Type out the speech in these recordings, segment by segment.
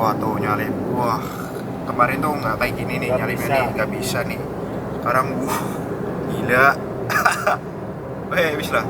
Wah tuh nyalip. Wah kemarin tuh nggak kayak gini nih nyalipnya nih, nggak bisa nih. Sekarang gila. Weh bisa lah.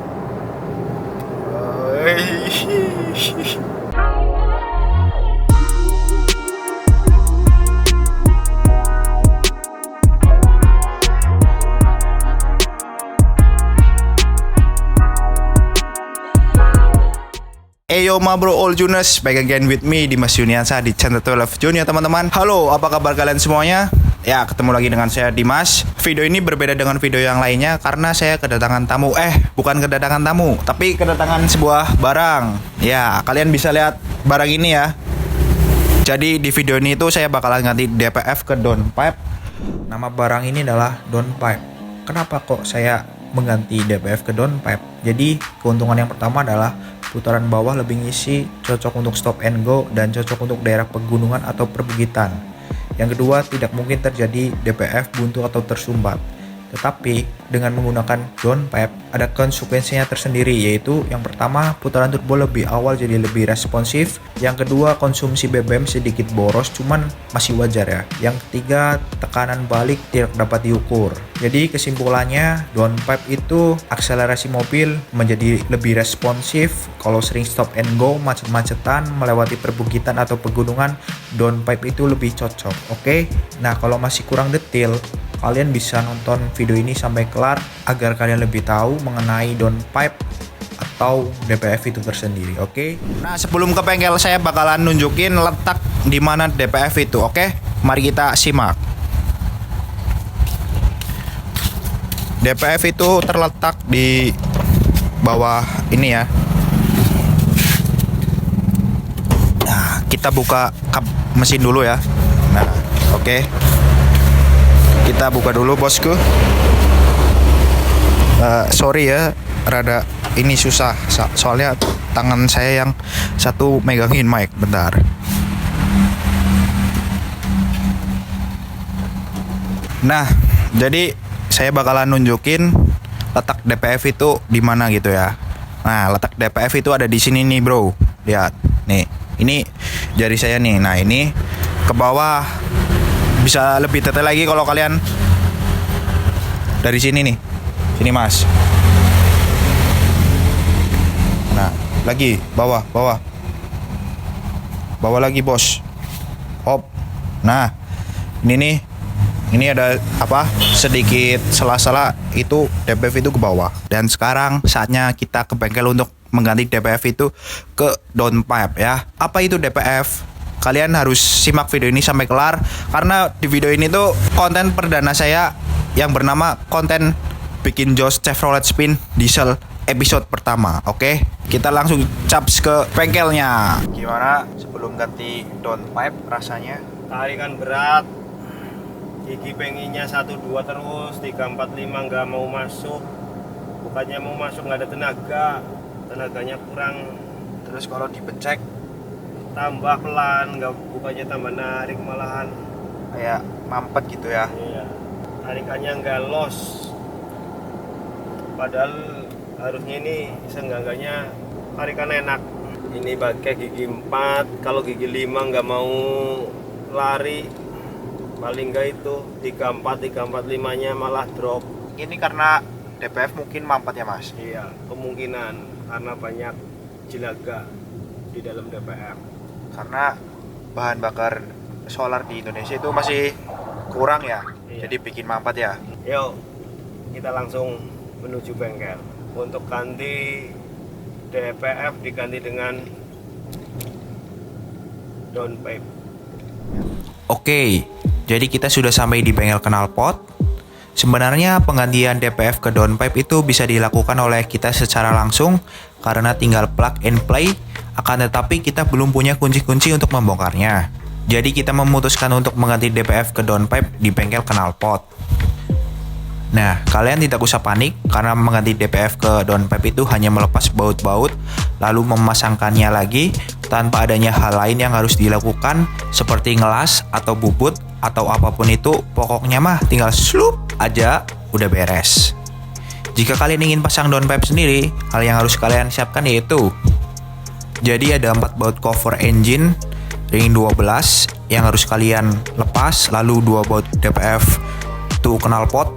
Eyo ma bro all Juners, back again with me di Mas Yuniansa di channel 12 Jun ya teman-teman. Halo, apa kabar kalian semuanya? Ya, ketemu lagi dengan saya Dimas. Video ini berbeda dengan video yang lainnya karena saya kedatangan tamu. Bukan kedatangan tamu, tapi kedatangan sebuah barang. Ya, kalian bisa lihat barang ini ya. Jadi di video ini tuh saya bakalan ganti DPF ke downpipe. Nama barang ini adalah downpipe. Kenapa kok saya mengganti DPF ke downpipe? Jadi keuntungan yang pertama adalah putaran bawah lebih ngisi, cocok untuk stop and go, dan cocok untuk daerah pegunungan atau perbukitan. Yang kedua, tidak mungkin terjadi DPF buntu atau tersumbat. Tetapi dengan menggunakan downpipe ada konsekuensinya tersendiri, yaitu yang pertama, putaran turbo lebih awal jadi lebih responsif. Yang kedua, konsumsi BBM sedikit boros cuman masih wajar ya. Yang ketiga, tekanan balik tidak dapat diukur. Jadi kesimpulannya, downpipe itu akselerasi mobil menjadi lebih responsif. Kalau sering stop and go, macet-macetan, melewati perbukitan atau pegunungan, downpipe itu lebih cocok. Oke? Nah, kalau masih kurang detail, kalian bisa nonton video ini sampai kelar agar kalian lebih tahu mengenai downpipe atau DPF itu tersendiri, oke? Nah, sebelum ke bengkel saya bakalan nunjukin letak di mana DPF itu, oke? Mari kita simak. DPF itu terletak di bawah ini ya. Nah, kita buka kap mesin dulu ya. Nah, oke. Kita buka dulu bosku. Sorry ya, rada ini susah soalnya tangan saya yang satu megangin mic. Bentar. Nah, jadi saya bakalan nunjukin letak DPF itu di mana gitu ya. Nah, letak DPF itu ada di sini nih, bro. Lihat, nih. Ini jari saya nih. Nah, ini ke bawah. Bisa lebih detail lagi kalau kalian dari sini nih. Sini, Mas. Nah, lagi bawah. Bawah lagi, Bos. Hop. Nah, ini nih. Ini ada apa? Sedikit sela-sela, itu DPF itu ke bawah. Dan sekarang saatnya kita ke bengkel untuk mengganti DPF itu ke downpipe ya. Apa itu DPF? Kalian harus simak video ini sampai kelar karena di video ini tuh konten perdana saya yang bernama konten bikin jos Chevrolet Spin Diesel episode pertama. Oke, kita langsung caps ke bengkelnya. Gimana sebelum ganti downpipe rasanya? Tarikan berat, gigi penginya 1-2 terus, 3-4-5 nggak mau masuk. Bukannya mau masuk, nggak ada tenaganya kurang. Terus kalau dibecek tambah pelan, nggak, bukannya tambah narik, malahan kayak mampet gitu ya. iya, tarikannya nggak los, padahal harusnya ini seenggak-enggaknya tarikan enak. Ini pakai gigi 4, kalau gigi 5 nggak mau lari, paling nggak itu 3-4-5 nya malah drop. Ini karena DPF mungkin mampet ya, Mas? Iya, kemungkinan karena banyak jelaga di dalam DPF. Karena bahan bakar solar di Indonesia itu masih kurang ya. Iya. Jadi bikin mampet ya. Yuk, kita langsung menuju bengkel untuk ganti DPF, diganti dengan downpipe. Oke, jadi kita sudah sampai di bengkel knalpot. Sebenarnya penggantian DPF ke downpipe itu bisa dilakukan oleh kita secara langsung karena tinggal plug and play. Akan tetapi kita belum punya kunci-kunci untuk membongkarnya. Jadi kita memutuskan untuk mengganti DPF ke downpipe di bengkel knalpot. Nah, kalian tidak usah panik karena mengganti DPF ke downpipe itu hanya melepas baut-baut lalu memasangkannya lagi tanpa adanya hal lain yang harus dilakukan seperti ngelas atau bubut atau apapun itu. Pokoknya mah tinggal slup aja udah beres. Jika kalian ingin pasang downpipe sendiri, hal yang harus kalian siapkan yaitu jadi ada 4 baut cover engine ring 12 yang harus kalian lepas, lalu 2 baut DPF tuh knalpot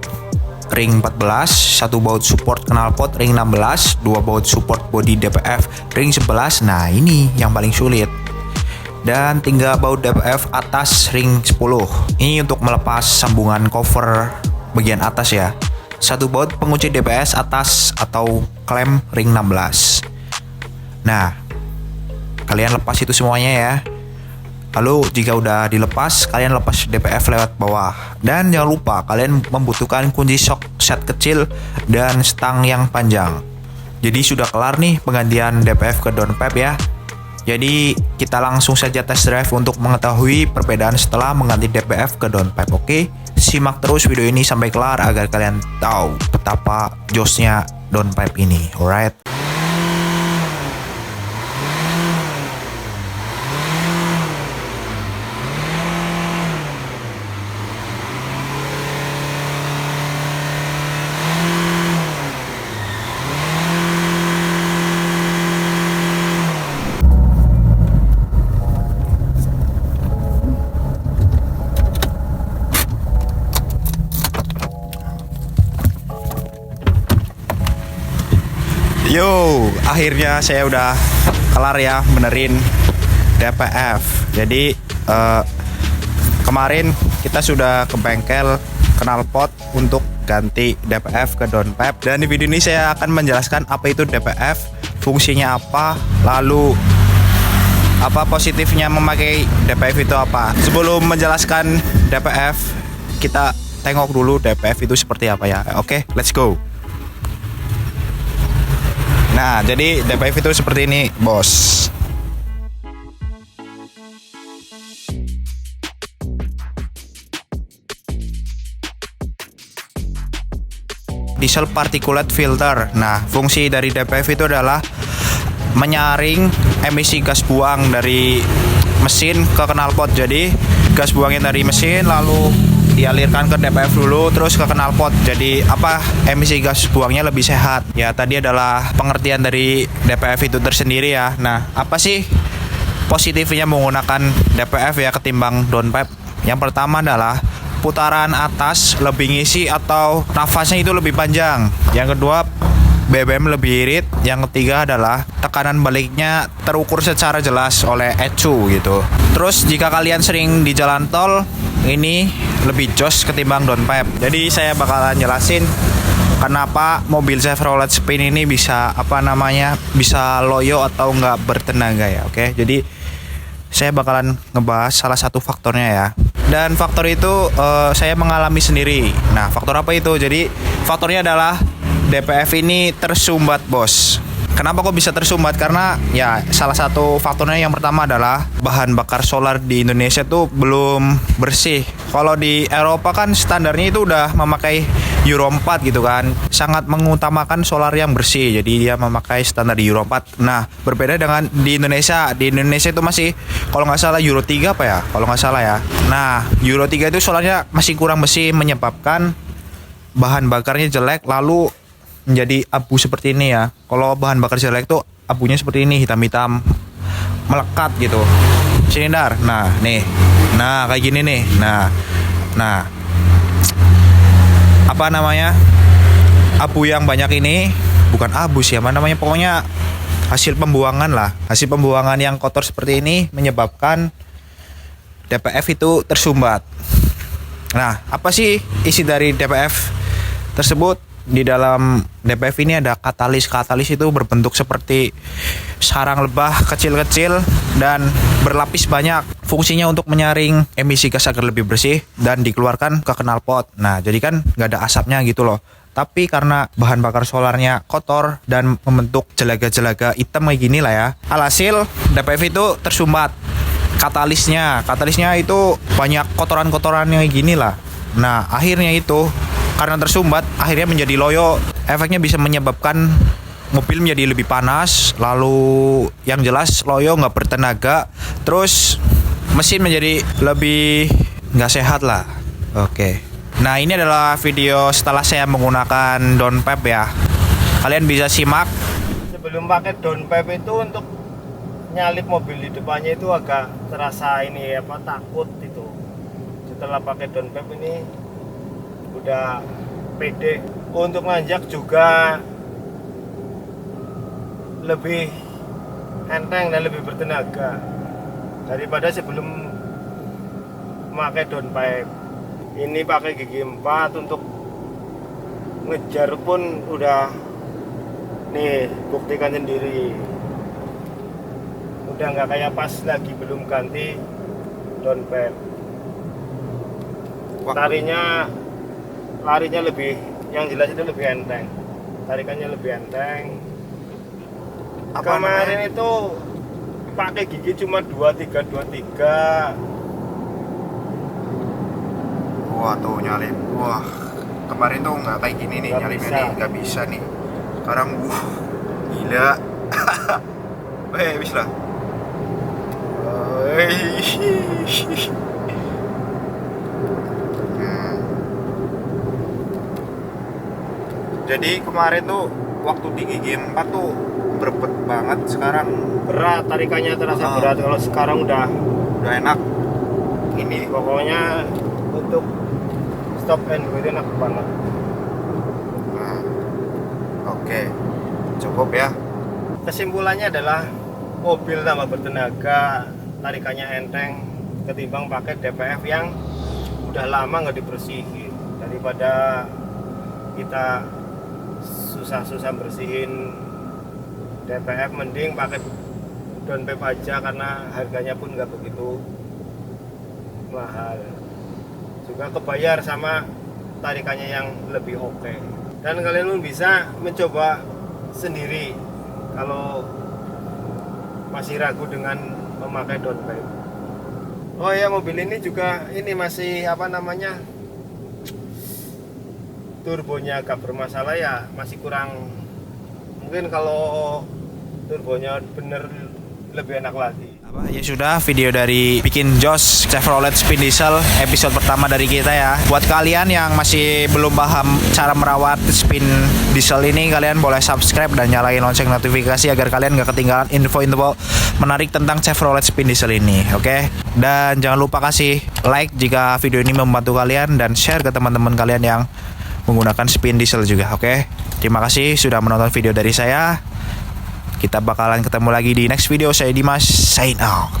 ring 14, 1 baut support knalpot ring 16, 2 baut support body DPF ring 11. Nah, ini yang paling sulit. Dan 3 baut DPF atas ring 10. Ini untuk melepas sambungan cover bagian atas ya. 1 baut pengunci DPS atas atau klem ring 16. Nah, kalian lepas itu semuanya ya. Lalu jika udah dilepas, kalian lepas DPF lewat bawah. Dan jangan lupa kalian membutuhkan kunci shock set kecil dan stang yang panjang. Jadi sudah kelar nih penggantian DPF ke downpipe ya. Jadi kita langsung saja test drive untuk mengetahui perbedaan setelah mengganti DPF ke downpipe. Oke, simak terus video ini sampai kelar agar kalian tahu betapa josnya downpipe ini. Alright. Yo, akhirnya saya udah kelar ya benerin DPF. Jadi kemarin kita sudah ke bengkel knalpot untuk ganti DPF ke downpipe. Dan di video ini saya akan menjelaskan apa itu DPF, fungsinya apa, lalu apa positifnya memakai DPF itu apa. Sebelum menjelaskan DPF, kita tengok dulu DPF itu seperti apa ya. Oke, let's go. Nah, jadi DPF itu seperti ini, bos. Diesel particulate filter. Nah, fungsi dari DPF itu adalah menyaring emisi gas buang dari mesin ke knalpot. Jadi, gas buangnya dari mesin lalu dialirkan ke DPF dulu terus ke knalpot. Jadi emisi gas buangnya lebih sehat. Ya, tadi adalah pengertian dari DPF itu tersendiri ya. Nah, apa sih positifnya menggunakan DPF ya ketimbang downpipe? Yang pertama adalah putaran atas lebih ngisi atau nafasnya itu lebih panjang. Yang kedua, BBM lebih irit. Yang ketiga adalah tekanan baliknya terukur secara jelas oleh ECU gitu. Terus jika kalian sering di jalan tol, ini lebih jos ketimbang downpipe. Jadi saya bakalan jelasin kenapa mobil Chevrolet Spin ini bisa bisa loyo atau nggak bertenaga ya. Oke, jadi saya bakalan ngebahas salah satu faktornya ya. Dan faktor itu saya mengalami sendiri. Nah, faktor apa itu? Jadi faktornya adalah DPF ini tersumbat, bos. Kenapa kok bisa tersumbat? Karena ya salah satu faktornya yang pertama adalah bahan bakar solar di Indonesia tuh belum bersih. Kalau di Eropa kan standarnya itu udah memakai Euro 4 gitu kan. Sangat mengutamakan solar yang bersih. Jadi dia memakai standar di Euro 4. Nah, berbeda dengan di Indonesia. Di Indonesia itu masih kalau nggak salah Euro 3 apa ya? Kalau nggak salah ya. Nah, Euro 3 itu solarnya masih kurang bersih menyebabkan bahan bakarnya jelek lalu menjadi abu seperti ini ya. Kalau bahan bakar jelek tuh abunya seperti ini, hitam-hitam melekat gitu. Sini Dar. Nah, nih. Nah, kayak gini nih. Nah. Abu yang banyak ini bukan abu sih, pokoknya hasil pembuangan lah. Hasil pembuangan yang kotor seperti ini menyebabkan DPF itu tersumbat. Nah, apa sih isi dari DPF tersebut? Di dalam DPF ini ada katalis. Katalis itu berbentuk seperti sarang lebah kecil-kecil dan berlapis banyak. Fungsinya untuk menyaring emisi gas agar lebih bersih dan dikeluarkan ke knalpot. Nah, jadi kan nggak ada asapnya gitu loh. Tapi karena bahan bakar solarnya kotor dan membentuk jelaga-jelaga hitam kayak gini lah ya. Alhasil DPF itu tersumbat. Katalisnya itu banyak kotoran-kotoran yang kayak gini lah. Nah, akhirnya itu karena tersumbat akhirnya menjadi loyo. Efeknya bisa menyebabkan mobil menjadi lebih panas, lalu yang jelas loyo, nggak bertenaga, terus mesin menjadi lebih nggak sehat lah. Oke. Nah, ini adalah video setelah saya menggunakan downpipe ya. Kalian bisa simak. Sebelum pakai downpipe itu untuk nyalip mobil di depannya itu agak terasa ini takut itu. Setelah pakai down pipe ini udah pede. Untuk nanjak juga lebih enteng dan lebih bertenaga daripada sebelum memakai down pipe. Ini pakai gigi 4 untuk ngejar pun udah nih, buktikan sendiri. Udah nggak kayak pas lagi belum ganti down pipe. Larinya lebih, yang jelas itu lebih enteng, tarikannya lebih enteng. Kemarin itu pakai gigi cuma 23. Wah tuh nyalip, wah kemarin tuh nggak kayak gini nih, nyalipnya nih nggak bisa nih. Sekarang gila. Wih, bisa lah. Jadi kemarin tuh waktu di gigi 4 tuh berbet banget, sekarang Berat, tarikannya terasa berat. Kalau sekarang udah enak. Ini pokoknya untuk stop and go itu enak banget. Nah, oke, cukup ya. Kesimpulannya adalah mobil tambah bertenaga, tarikannya enteng ketimbang pakai DPF yang udah lama nggak dibersihin. Daripada kita susah-susah bersihin DPF, mending pakai down pipe aja karena harganya pun nggak begitu mahal. Juga kebayar sama tarikannya yang lebih oke. Dan kalian pun bisa mencoba sendiri kalau masih ragu dengan memakai down pipe. Oh ya, mobil ini juga ini masih turbonya agak bermasalah ya, masih kurang. Mungkin kalau turbonya bener lebih enak lagi. Ya sudah, video dari Bikin Jos Chevrolet Spin Diesel episode pertama dari kita ya. Buat kalian yang masih belum paham cara merawat spin diesel ini, kalian boleh subscribe dan nyalain lonceng notifikasi agar kalian gak ketinggalan info-info menarik tentang Chevrolet Spin Diesel ini, oke? Dan jangan lupa kasih like jika video ini membantu kalian, dan share ke teman-teman kalian yang menggunakan spin diesel juga, oke? Terima kasih sudah menonton video dari saya. Kita bakalan ketemu lagi di next video. Saya Dimas, sign out.